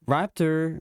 Raptor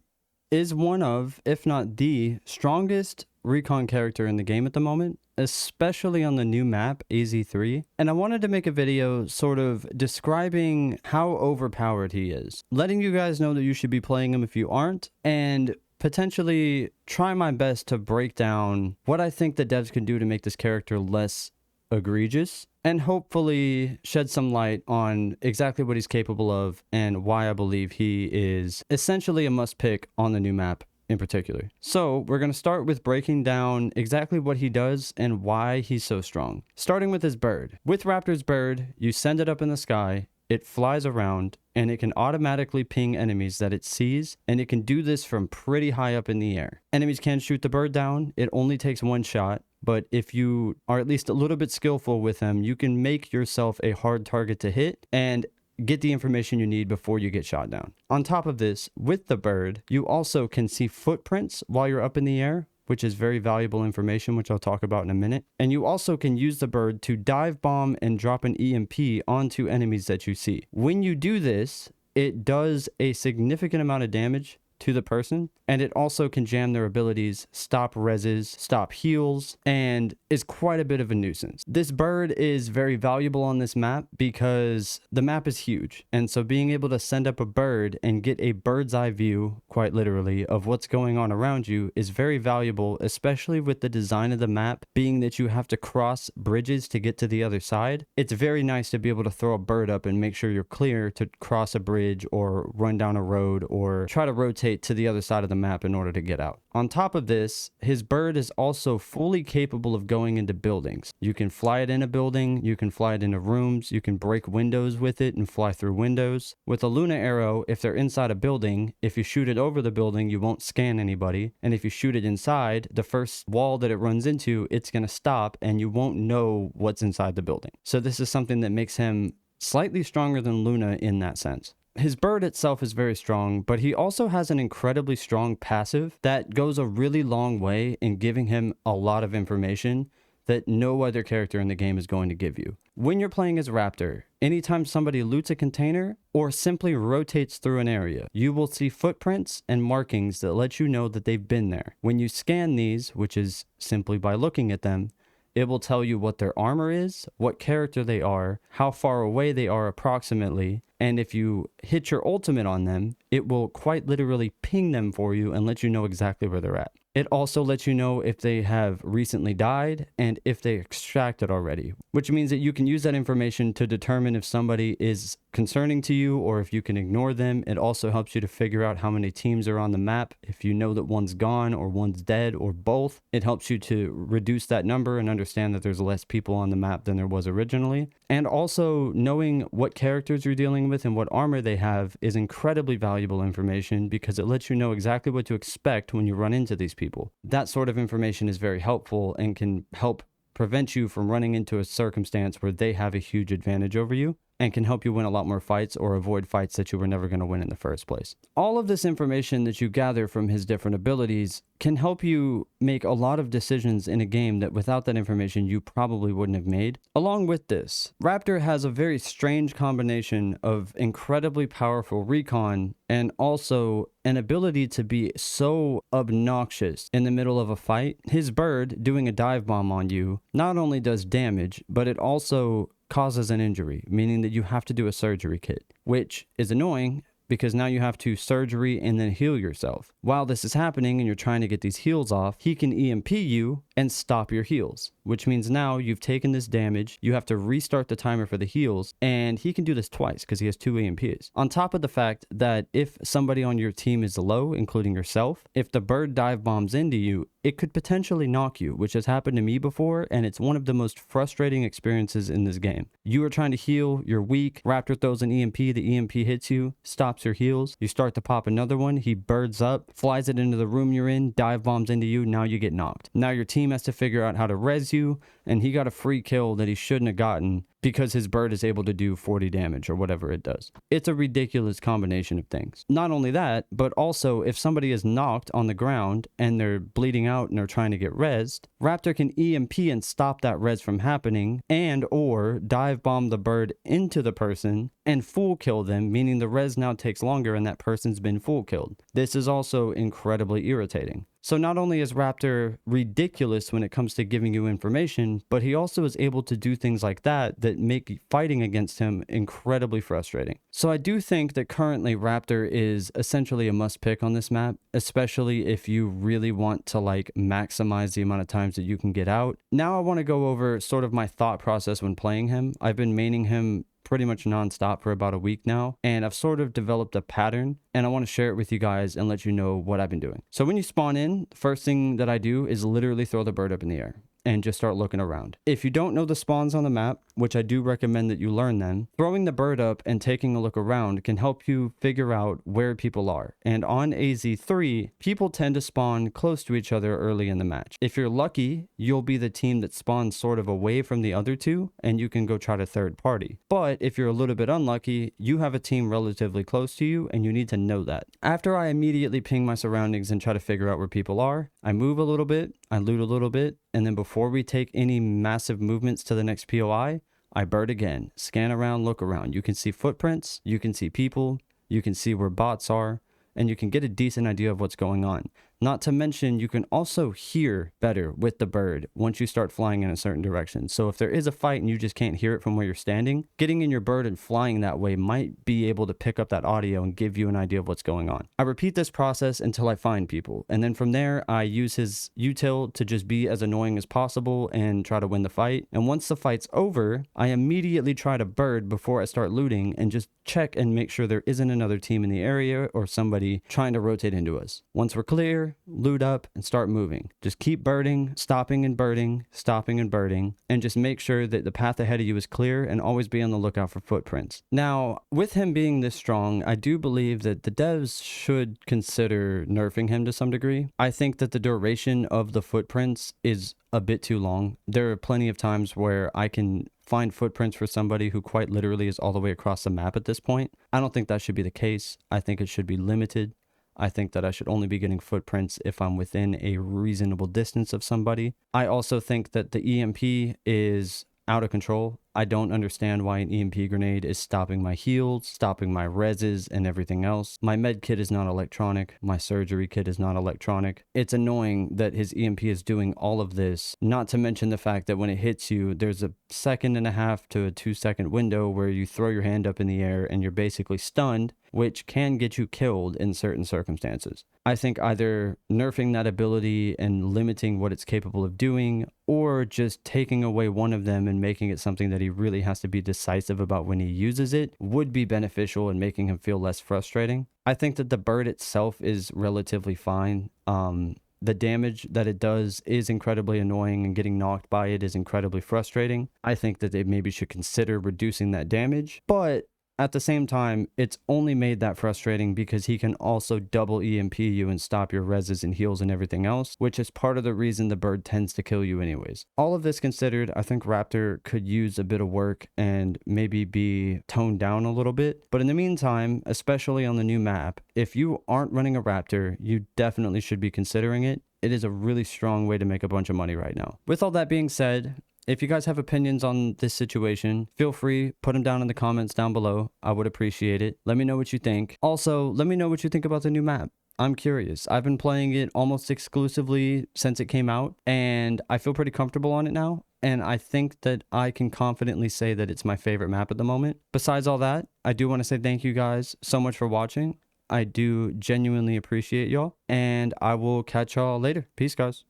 is one of, if not the strongest recon character in the game at the moment, especially on the new map, AZ3. And I wanted to make a video sort of describing how overpowered he is, letting you guys know that you should be playing him if you aren't, and potentially try my best to break down what I think the devs can do to make this character less egregious, and hopefully shed some light on exactly what he's capable of and why I believe he is essentially a must pick on the new map in particular. So we're going to start with breaking down exactly what he does and why he's so strong. Starting with his bird. With Raptor's bird, you send it up in the sky, it flies around, and it can automatically ping enemies that it sees, and it can do this from pretty high up in the air. Enemies can shoot the bird down, it only takes one shot, but if you are at least a little bit skillful with him, you can make yourself a hard target to hit and get the information you need before you get shot down. On top of this, with the bird, you also can see footprints while you're up in the air, which is very valuable information, which I'll talk about in a minute. And you also can use the bird to dive bomb and drop an EMP onto enemies that you see. When you do this, it does a significant amount of damage to the person, and it also can jam their abilities, stop reses, stop heals, and is quite a bit of a nuisance. This bird is very valuable on this map because the map is huge, and so being able to send up a bird and get a bird's eye view, quite literally, of what's going on around you is very valuable, especially with the design of the map being that you have to cross bridges to get to the other side. It's very nice to be able to throw a bird up and make sure you're clear to cross a bridge or run down a road or try to rotate to the other side of the map in order to get out. On top of this, his bird is also fully capable of going into buildings. You can fly it in a building, you can fly it into rooms, you can break windows with it and fly through windows. With a Luna arrow, if they're inside a building, if you shoot it over the building, you won't scan anybody. And if you shoot it inside, the first wall that it runs into, it's going to stop and you won't know what's inside the building. So this is something that makes him slightly stronger than Luna in that sense. His bird itself is very strong, but he also has an incredibly strong passive that goes a really long way in giving him a lot of information that no other character in the game is going to give you. When you're playing as Raptor, anytime somebody loots a container or simply rotates through an area, you will see footprints and markings that let you know that they've been there. When you scan these, which is simply by looking at them, it will tell you what their armor is, what character they are, how far away they are approximately, and if you hit your ultimate on them, it will quite literally ping them for you and let you know exactly where they're at. It also lets you know if they have recently died and if they extracted already, which means that you can use that information to determine if somebody is concerning to you or if you can ignore them. It also helps you to figure out how many teams are on the map. If you know that one's gone or one's dead or both, it helps you to reduce that number and understand that there's less people on the map than there was originally. And also knowing what characters you're dealing with and what armor they have is incredibly valuable information because it lets you know exactly what to expect when you run into these people. That sort of information is very helpful and can help prevent you from running into a circumstance where they have a huge advantage over you and can help you win a lot more fights or avoid fights that you were never going to win in the first place. All of this information that you gather from his different abilities can help you make a lot of decisions in a game that without that information you probably wouldn't have made. Along with this, Raptor has a very strange combination of incredibly powerful recon and also an ability to be so obnoxious in the middle of a fight. His bird doing a dive bomb on you not only does damage, but it also causes an injury, meaning that you have to do a surgery kit, which is annoying because now you have to surgery and then heal yourself. While this is happening and you're trying to get these heals off, he can EMP you and stop your heals, which means now you've taken this damage, you have to restart the timer for the heals, and he can do this twice because he has 2 EMPs. On top of the fact that if somebody on your team is low, including yourself, if the bird dive bombs into you, it could potentially knock you, which has happened to me before, and it's one of the most frustrating experiences in this game. You are trying to heal, you're weak, Raptor throws an EMP, the EMP hits you, stops your heals, you start to pop another one, he birds up, flies it into the room you're in, dive bombs into you, now you get knocked. Now your team has to figure out how to res you, and he got a free kill that he shouldn't have gotten because his bird is able to do 40 damage or whatever it does. It's a ridiculous combination of things. Not only that, but also if somebody is knocked on the ground and they're bleeding out and they're trying to get rezzed, Raptor can EMP and stop that res from happening, and or dive bomb the bird into the person and full kill them, meaning the res now takes longer and that person's been full killed. This is also incredibly irritating. So not only is Raptor ridiculous when it comes to giving you information, but he also is able to do things like that make fighting against him incredibly frustrating. So I do think that currently Raptor is essentially a must pick on this map, especially if you really want to like maximize the amount of times that you can get out. Now I want to go over sort of my thought process when playing him. I've been maining him pretty much nonstop for about a week now, and I've sort of developed a pattern, and I want to share it with you guys and let you know what I've been doing. So when you spawn in, the first thing that I do is literally throw the bird up in the air and just start looking around. If you don't know the spawns on the map, which I do recommend that you learn them, throwing the bird up and taking a look around can help you figure out where people are. And on AZ3, people tend to spawn close to each other early in the match. If you're lucky, you'll be the team that spawns sort of away from the other two, and you can go try to third party. But if you're a little bit unlucky, you have a team relatively close to you, and you need to know that. After I immediately ping my surroundings and try to figure out where people are, I move a little bit, I loot a little bit, and then before we take any massive movements to the next POI, I bird again, scan around, look around. You can see footprints, you can see people, you can see where bots are, and you can get a decent idea of what's going on. Not to mention, you can also hear better with the bird once you start flying in a certain direction. So if there is a fight and you just can't hear it from where you're standing, getting in your bird and flying that way might be able to pick up that audio and give you an idea of what's going on. I repeat this process until I find people, and then from there, I use his util to just be as annoying as possible and try to win the fight. And once the fight's over, I immediately try to bird before I start looting and just check and make sure there isn't another team in the area or somebody trying to rotate into us. Once we're clear, loot up and start moving. Just keep birding, stopping and birding, stopping and birding, and just make sure that the path ahead of you is clear and always be on the lookout for footprints. Now, with him being this strong, I do believe that the devs should consider nerfing him to some degree. I think that the duration of the footprints is a bit too long. There are plenty of times where I can find footprints for somebody who quite literally is all the way across the map at this point. I don't think that should be the case. I think it should be limited. I think that I should only be getting footprints if I'm within a reasonable distance of somebody. I also think that the EMP is out of control. I don't understand why an EMP grenade is stopping my heals, stopping my reses and everything else. My med kit is not electronic. My surgery kit is not electronic. It's annoying that his EMP is doing all of this, not to mention the fact that when it hits you, there's a 1.5 to a 2-second window where you throw your hand up in the air and you're basically stunned, which can get you killed in certain circumstances. I think either nerfing that ability and limiting what it's capable of doing, or just taking away one of them and making it something that he really has to be decisive about when he uses it would be beneficial in making him feel less frustrating. I think that the bird itself is relatively fine. The damage that it does is incredibly annoying, and getting knocked by it is incredibly frustrating. I think that they maybe should consider reducing that damage, but at the same time, it's only made that frustrating because he can also double EMP you and stop your reses and heals and everything else, which is part of the reason the bird tends to kill you anyways. All of this considered, I think Raptor could use a bit of work and maybe be toned down a little bit. But in the meantime, especially on the new map, if you aren't running a Raptor, you definitely should be considering it. It is a really strong way to make a bunch of money right now. With all that being said, if you guys have opinions on this situation, feel free, put them down in the comments down below. I would appreciate it. Let me know what you think. Also, let me know what you think about the new map. I'm curious. I've been playing it almost exclusively since it came out, and I feel pretty comfortable on it now. And I think that I can confidently say that it's my favorite map at the moment. Besides all that, I do want to say thank you guys so much for watching. I do genuinely appreciate y'all, and I will catch y'all later. Peace, guys.